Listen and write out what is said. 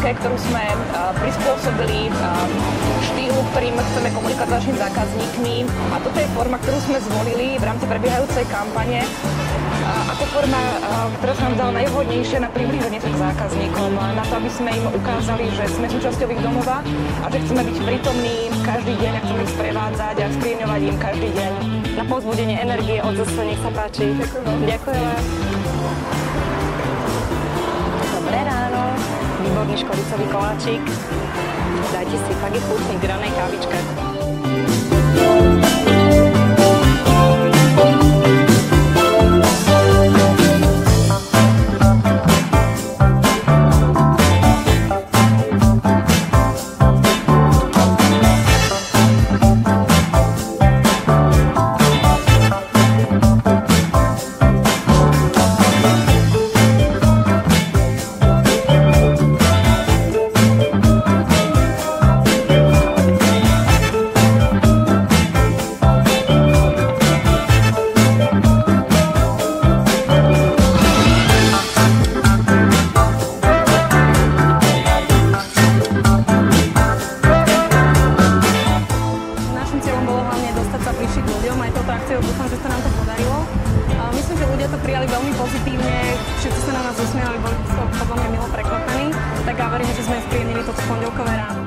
komunike, ktorú sme prispôsobili štýlu, ktorým chceme komunikovať s našimi zákazníkmi. A toto je forma, ktorú sme zvolili v rámci prebiehajúcej kampane ako forma, ktorá sa nám dala najvhodnejšie na priblíženie sa k zákazníkom, na to, aby sme im ukázali, že sme súčasťou ich domova a že chceme byť prítomní každý deň a chceme ich sprevádzať a spríjemňovať im každý deň. Na povzbudenie energie od zase, nech sa páči. Ďakujeme. Dobré ráno, výborný škoricový koláčik. Dajte si, fakt je chutný k ranej kávičke. Dúfam, že sa nám to podarilo. Myslím, že ľudia to prijali veľmi pozitívne, všetci sa na nás usmiali, boli z toho podľa mňa milo prekvapení, tak ja verím, že sme spríjemnili toto pondelkové ráno.